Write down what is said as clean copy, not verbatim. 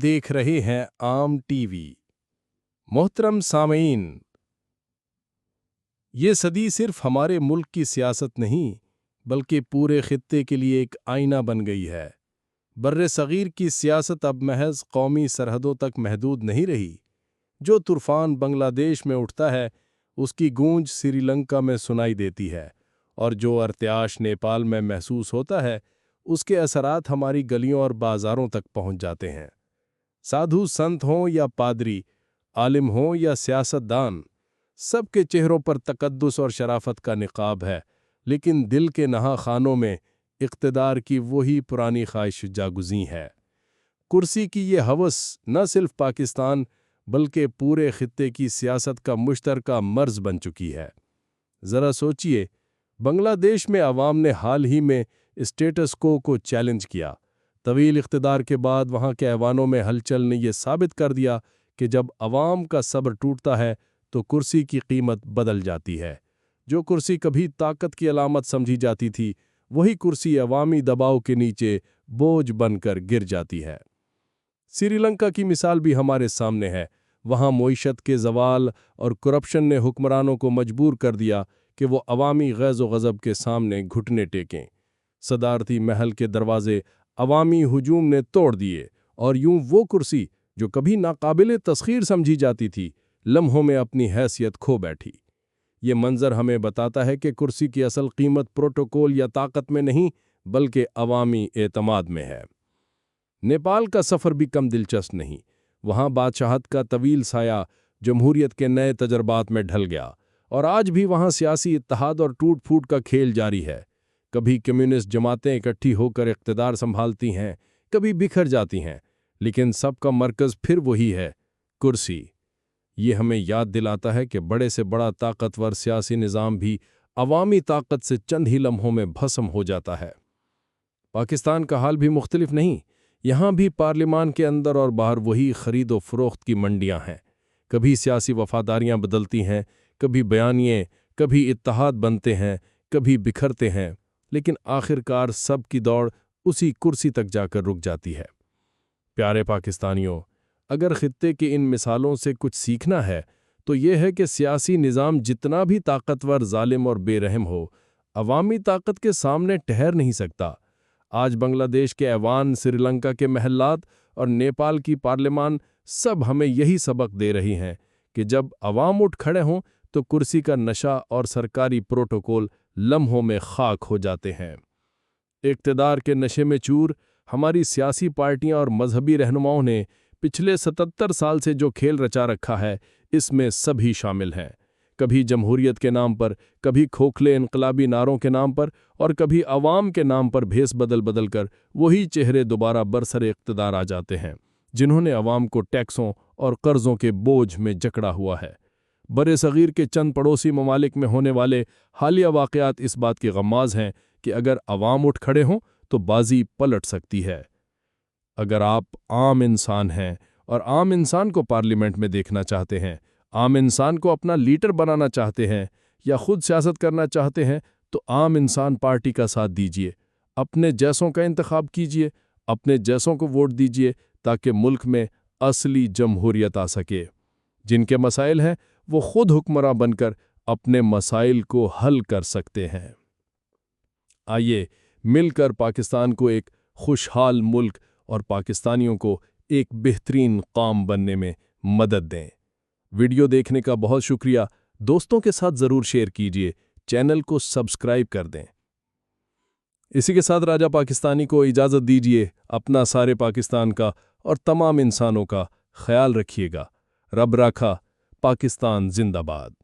देख रहे हैं आम टीवी। मोहतरम सामीन, ये सदी सिर्फ हमारे मुल्क की सियासत नहीं बल्कि पूरे खित्ते के लिए एक आईना बन गई है। बर्रे सगीर की सियासत अब महज कौमी सरहदों तक महदूद नहीं रही। जो तूफान बांग्लादेश में उठता है उसकी गूंज श्रीलंका में सुनाई देती है, और जो अर्त्याश नेपाल में महसूस होता है उसके असरात हमारी गलियों और बाजारों तक पहुंच जाते हैं। साधु संत हों या पादरी, आलिम हों या सियासतदान, सबके चेहरों पर तकद्दुस और शराफत का निकाब है, लेकिन दिल के नहा खानों में इक़्तिदार की वही पुरानी ख्वाहिश जागुज़ी है। कुर्सी की ये हवस न सिर्फ पाकिस्तान बल्कि पूरे खित्ते की सियासत का मुश्तरका मर्ज बन चुकी है। ज़रा सोचिए, बांग्लादेश में अवाम ने हाल ही में स्टेटस को चैलेंज किया। तवील इक़्तिदार के बाद वहाँ के ऐवानों में हलचल ने यह साबित कर दिया कि जब अवाम का सब्र टूटता है तो कुर्सी की कीमत बदल जाती है। जो कुर्सी कभी ताकत की अलामत समझी जाती थी, वही कुर्सी अवामी दबाव के नीचे बोझ बनकर गिर जाती है। श्रीलंका की मिसाल भी हमारे सामने है। वहाँ मईशत के ज़वाल और करप्शन ने हुक्मरानों को मजबूर कर दिया कि वो अवामी गैज़ व गज़ब के सामने घुटने टेकें। सदारती महल के दरवाजे अवामी हुजूम ने तोड़ दिए, और यूं वो कुर्सी जो कभी नाकाबिले तस्खीर समझी जाती थी, लम्हों में अपनी हैसियत खो बैठी। ये मंजर हमें बताता है कि कुर्सी की असल कीमत प्रोटोकॉल या ताकत में नहीं बल्कि अवामी एतमाद में है। नेपाल का सफ़र भी कम दिलचस्प नहीं। वहाँ बादशाहत का तवील साया जमहूरियत के नए तजर्बात में ढल गया, और आज भी वहाँ सियासी इत्तेहाद और टूट फूट का खेल जारी है। कभी कम्युनिस्ट जमातें इकट्ठी होकर इक़्तिदार संभालती हैं, कभी बिखर जाती हैं, लेकिन सबका मरकज़ फिर वही है, कुर्सी। ये हमें याद दिलाता है कि बड़े से बड़ा ताकतवर सियासी निज़ाम भी अवामी ताकत से चंद ही लम्हों में भस्म हो जाता है। पाकिस्तान का हाल भी मुख्तलिफ नहीं। यहाँ भी पार्लिमान के अंदर और बाहर वही खरीद व फरोख्त की मंडियाँ हैं। कभी सियासी वफादारियाँ बदलती हैं, कभी बयानिए, कभी इत्तेहाद बनते हैं, कभी बिखरते हैं, लेकिन आखिरकार सब की दौड़ उसी कुर्सी तक जाकर रुक जाती है। प्यारे पाकिस्तानियों, अगर खित्ते की इन मिसालों से कुछ सीखना है तो ये है कि सियासी निज़ाम जितना भी ताकतवर, जालिम और बेरहम हो, अवामी ताकत के सामने ठहर नहीं सकता। आज बांग्लादेश के ऐवान, श्रीलंका के महल्लात और नेपाल की पार्लिमान सब हमें यही सबक दे रही हैं कि जब अवाम उठ खड़े हों तो कुर्सी का नशा और सरकारी प्रोटोकॉल लम्हों में खाक हो जाते हैं। इक़्तिदार के नशे में चूर हमारी सियासी पार्टियां और मजहबी रहनुमाओं ने पिछले 77 साल से जो खेल रचा रखा है, इसमें सभी शामिल हैं। कभी जमहूरियत के नाम पर, कभी खोखले इनकलाबी नारों के नाम पर, और कभी अवाम के नाम पर भेस बदल बदल कर वही चेहरे दोबारा बरसरे इक़्तिदार आ जाते हैं, जिन्होंने अवाम को टैक्सों और कर्ज़ों के बोझ में जकड़ा हुआ है। बरे सगीर के चंद पड़ोसी ममालिक में होने वाले हालिया वाक़यात इस बात के गम्माज़ हैं कि अगर अवाम उठ खड़े हों तो बाजी पलट सकती है। अगर आप आम इंसान हैं और आम इंसान को पार्लियामेंट में देखना चाहते हैं, आम इंसान को अपना लीडर बनाना चाहते हैं, या खुद सियासत करना चाहते हैं, तो आम इंसान पार्टी का साथ दीजिए, अपने जैसों का इंतखाब कीजिए, अपने जैसों को वोट दीजिए, ताकि मुल्क में असली जमहूरियत आ सके। जिनके मसाइल हैं वो खुद हुक्मरां बनकर अपने मसाइल को हल कर सकते हैं। आइए मिलकर पाकिस्तान को एक खुशहाल मुल्क और पाकिस्तानियों को एक बेहतरीन कौम बनने में मदद दें। वीडियो देखने का बहुत शुक्रिया। दोस्तों के साथ ज़रूर शेयर कीजिए, चैनल को सब्सक्राइब कर दें। इसी के साथ राजा पाकिस्तानी को इजाज़त दीजिए। अपना, सारे पाकिस्तान का और तमाम इंसानों का ख्याल रखिएगा। रब राखा। पाकिस्तान जिंदाबाद।